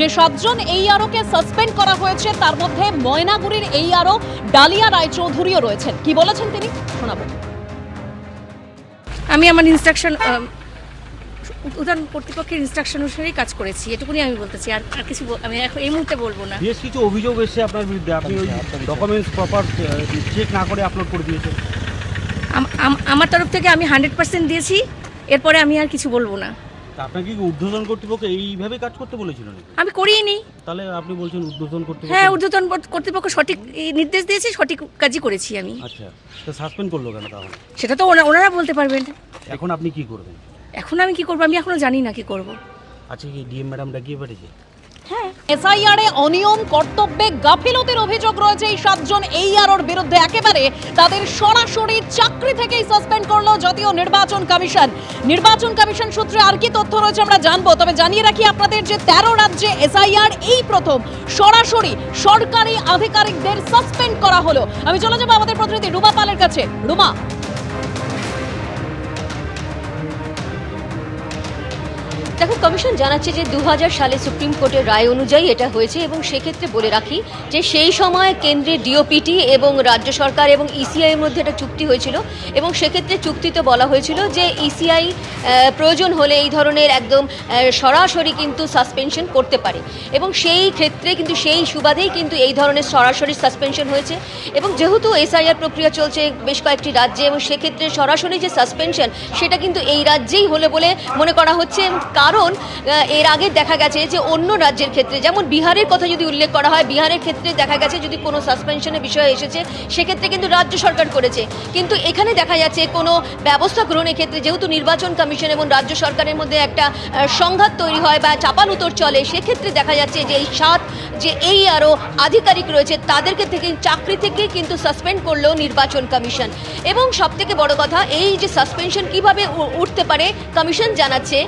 যে 7 জন এইআরওকে সাসপেন্ড করা হয়েছে তার মধ্যে ময়নাগুড়ির এইআরও ডালিয়া রায়চৌধুরীও রয়েছেন। কি বলেছেন তিনি শোনাবো। আমি আমার ইনস্ট্রাকশন উদাহরণ কর্তৃপক্ষের ইনস্ট্রাকশন অনুসারেই কাজ করেছি, এটুকুনি আমি বলতেছি। আর কিছু আমি এখন এই মুহূর্তে বলবো না। বেশ কিছু অভিযোগ এসেছে আপনার বিরুদ্ধে, আপনি ওই ডকুমেন্টস প্রপার চেক না করে আপলোড করে দিয়েছেন। আমার তরফ থেকে আমি 100% দিয়েছি, এরপরে আমি আর কিছু বলবো না। আপনাকে কি ঊর্ধ্বতন কর্তৃপক্ষ এইভাবে কাজ করতে বলেছিল নাকি? আমি করিনি। তাহলে আপনি বলছেন ঊর্ধ্বতন কর্তৃপক্ষ? হ্যাঁ, ঊর্ধ্বতন কর্তৃপক্ষ সঠিক নির্দেশ দিয়েছে, সঠিক কাজই করেছি আমি। আচ্ছা, তো সাসপেন্ড করলো কেন তাহলে? সেটা তো ওনারা বলতে পারবেন। এখন আপনি কি করবেন? এখন আমি কি করবো, আমি এখনো জানি না কি করব। আচ্ছা, কি ডিএম ম্যাডাম ডাকিয়ে পাঠিয়েছে? এসআইআর এ অনিয়ম, কর্তব্যে গাফিলতির অভিযোগ রয়েছে এই 7 জন এইআরওর বিরুদ্ধে। একেবারে তাদের সরাসরি চাকরি থেকেই সাসপেন্ড করলো জাতীয় নির্বাচন কমিশন। নির্বাচন কমিশন সূত্রে আর কি তথ্য রয়েছে আমরা জানবো, তবে জানিয়ে রাখি আপনাদের যে 13 রাজ্যে এসআইআর এই প্রথম সরাসরি সরকারি আধিকারিকদের সাসপেন্ড করা হলো। আমি চলে যাবো আমাদের প্রতিনিধি রুমা পালের কাছে। রুমা, দেখো, কমিশন জানাচ্ছে যে 2000 সালে সুপ্রিম কোর্টের রায় অনুযায়ী এটা হয়েছে এবং সেক্ষেত্রে বলে রাখি যে সেই সময় কেন্দ্রের ডিওপিটি এবং রাজ্য সরকার এবং ইসিআই এর মধ্যে একটা চুক্তি হয়েছিল এবং সেক্ষেত্রে চুক্তিতে বলা হয়েছিল যে ইসিআই প্রয়োজন হলে এই ধরনের একদম সরাসরি কিন্তু সাসপেনশন করতে পারে এবং সেই ক্ষেত্রে কিন্তু সেই সুবাদেই কিন্তু এই ধরনের সরাসরি সাসপেনশন হয়েছে। এবং যেহেতু এসআইআর প্রক্রিয়া চলছে বেশ কয়েকটি রাজ্যে এবং সেক্ষেত্রে সরাসরি যে সাসপেনশন সেটা কিন্তু এই রাজ্যেই হলে বলে মনে করা হচ্ছে। কারণ এর আগে দেখা গেছে যে অন্য রাজ্যের ক্ষেত্রে, যেমন বিহারের কথা যদি উল্লেখ করা হয়, বিহারের ক্ষেত্রে দেখা গেছে যদি কোনো সাসপেনশনের বিষয় এসেছে সেক্ষেত্রে কিন্তু রাজ্য সরকার করেছে, কিন্তু এখানে দেখা যাচ্ছে কোনো ব্যবস্থা গ্রহণের ক্ষেত্রে যেহেতু নির্বাচন কমিশন এবং রাজ্য সরকারের মধ্যে একটা সংঘাত তৈরি হয় বা চাপানুতর চলে, সেক্ষেত্রে দেখা যাচ্ছে যে এই 7 যে এইআরও আধিকারিক রয়েছে তাদেরকে থেকে চাকরি থেকে কিন্তু সাসপেন্ড করলো নির্বাচন কমিশন। এবং সবথেকে বড় কথা, এই যে সাসপেনশন কিভাবে উঠতে পারে, কমিশন জানাচ্ছে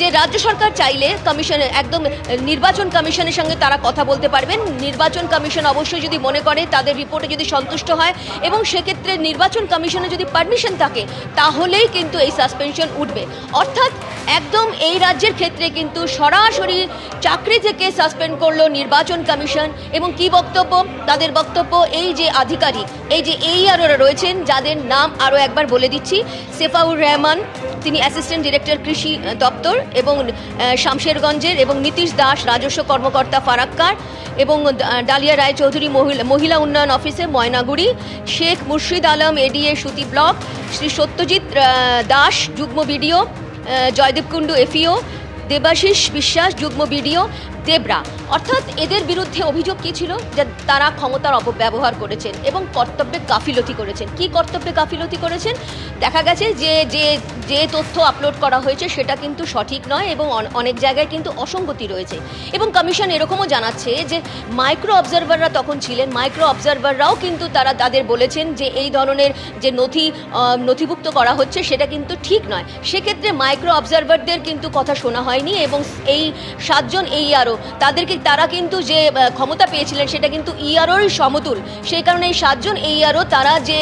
যে রাজ্য সরকার চাইলে কমিশনের একদম নির্বাচন কমিশনের সঙ্গে তারা কথা বলতে পারবেন। নির্বাচন কমিশন অবশ্যই যদি মনে করে, তাদের রিপোর্টে যদি সন্তুষ্ট হয় এবং সেক্ষেত্রে নির্বাচন কমিশনের যদি পারমিশন থাকে তাহলেই কিন্তু এই সাসপেনশন উঠবে। অর্থাৎ একদম এই রাজ্যের ক্ষেত্রে কিন্তু সরাসরি চাকরি থেকে সাসপেন্ড করলো নির্বাচন কমিশন। এবং কি বক্তব্য তাদের? বক্তব্য এই যে আধিকারিক, এই যে এইআরওরা রয়েছেন, যাদের নাম আরও একবার বলে দিচ্ছি: সেফাউর রহমান, তিনি অ্যাসিস্ট্যান্ট ডিরেক্টর কৃষি দপ্তর এবং শামশেরগঞ্জের, এবং নীতিশ দাস, রাজস্ব কর্মকর্তা ফারাক্কার, এবং ডালিয়া রায়চৌধুরী মহিলা উন্নয়ন অফিসে ময়নাগুড়ি, শেখ মুর্শিদ আলম এডিএ সুতি ব্লক, শ্রী সত্যজিৎ দাস যুগ্ম বিডিও, জয়দেব কুণ্ডু এফইও, দেবাশিস বিশ্বাস যুগ্ম বিডিও দেবরা। অর্থাৎ এদের বিরুদ্ধে অভিযোগ কী ছিল? যে তারা ক্ষমতার অপব্যবহার করেছেন এবং কর্তব্যে গাফিলতি করেছেন। কি কর্তব্যে গাফিলতি করেছেন? দেখা গেছে যে যে যে তথ্য আপলোড করা হয়েছে সেটা কিন্তু সঠিক নয় এবং অনেক জায়গায় কিন্তু অসঙ্গতি রয়েছে। এবং কমিশন এরকমও জানাচ্ছে যে মাইক্রো অবজারভাররা তখন ছিলেন, মাইক্রো অবজারভাররাও কিন্তু তাদের বলেছেন যে এই ধরনের যে নথিভুক্ত করা হচ্ছে সেটা কিন্তু ঠিক নয়। সেক্ষেত্রে মাইক্রো অবজারভারদের কিন্তু কথা শোনা হয়নি এবং এই 7 জন এইআরও তারা কিন্তু যে ক্ষমতা পেয়েছিলেন সেটা কিন্তু ইআরওরই সমতুল। সেই কারণে এই 7 জন এইআরও তারা যে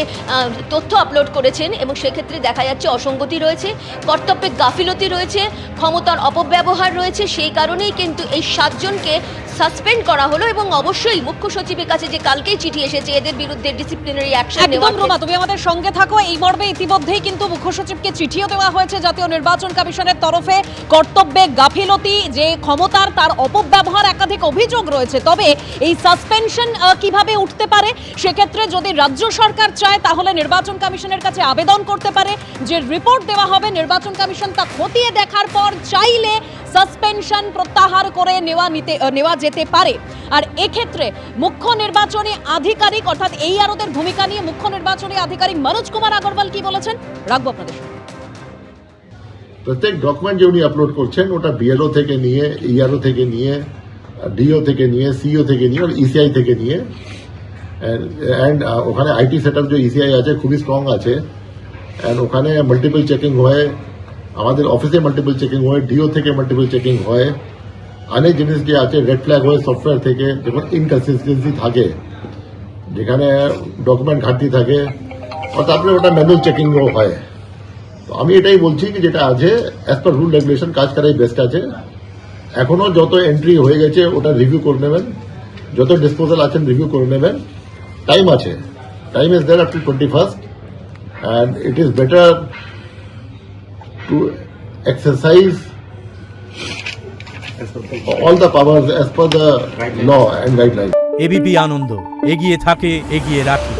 তথ্য আপলোড করেছেন এবং সেক্ষেত্রে দেখা যাচ্ছে অসঙ্গতি রয়েছে, কর্তব্যে গাফিলতি রয়েছে, ক্ষমতার অপব্যবহার রয়েছে। সেই কারণেই কিন্তু এই 7 জনকে সাসপেন্ড করা হলো এবং অবশ্যই মুখ্য সচিবের কাছে যে কালকেই চিঠি এসেছে এদের বিরুদ্ধে ডিসিপ্লিনারি অ্যাকশন নেওয়া। একদম রুমা, তুমি আমাদের সঙ্গে থাকো। এই মর্মে ইতিমধ্যেই কিন্তু মুখ্য সচিবকে চিঠিও দেওয়া হয়েছে জাতীয় নির্বাচন কমিশনের তরফে। কর্তব্যে গাফিলতি, যে ক্ষমতার তার অপব্যবহার একাধিক অভিযোগ রয়েছে। তবে এই সাসপেনশন কিভাবে উঠতে পারে? সেক্ষেত্রে যদি রাজ্য সরকার চায় তাহলে নির্বাচন কমিশনের কাছে আবেদন করতে পারে। যে রিপোর্ট দেওয়া হবে নির্বাচন কমিশন তা খতিয়ে দেখার পর চাইলে সাসপেনশন প্রত্যাহার করে নেওয়া যেতে পারে। আর এক্ষেত্রে মুখ্য নির্বাচনী আধিকারিক অর্থাৎ এইআরওদের ভূমিকা নিয়ে মুখ্য নির্বাচনী আধিকারিক মনোজ কুমার আগরওয়াল কি বলেছেন রাখবো আপনাদের। প্রত্যেক ডকুমেন্ট যে উনি আপলোড করছেন ওটা বিএলও থেকে নিয়ে, ইআরও থেকে নিয়ে, ডিও থেকে নিয়ে, সিইও থেকে নিয়ে আর ইসিআই থেকে নিয়ে, অ্যান্ড ওখানে আইটি সেটআপ যে ইসিআই আছে খুবই স্ট্রং আছে। অ্যান্ড ওখানে মাল্টিপল চেকিং হয়, আমাদের অফিসে মাল্টিপল চেকিং হয়, ডিও থেকে মাল্টিপল চেকিং হয়। অনেক জিনিস যে আছে রেড ফ্ল্যাগ হয় সফটওয়্যার থেকে, যখন ইনকনসিস্টেন্সি থাকে, যেখানে ডকুমেন্ট ঘাটতি থাকে, তারপরে ওটা ম্যানুয়াল চেকিংও হয়। তো আমি এটাই বলছি কি যেটা আছে অ্যাজ পার রুল রেগুলেশন কাজ করাই বেস্ট আছে। এখনো যত এন্ট্রি হয়ে গেছে ওটা রিভিউ করে নেবেন, যত ডিসপোজাল আছেন রিভিউ করে নেবেন। টাইম আছে, time is there up to 21st, and it is better to exercise all the powers as per the law and guidelines. ABP Ananda, এগিয়ে থাকে, এগিয়ে রাখে।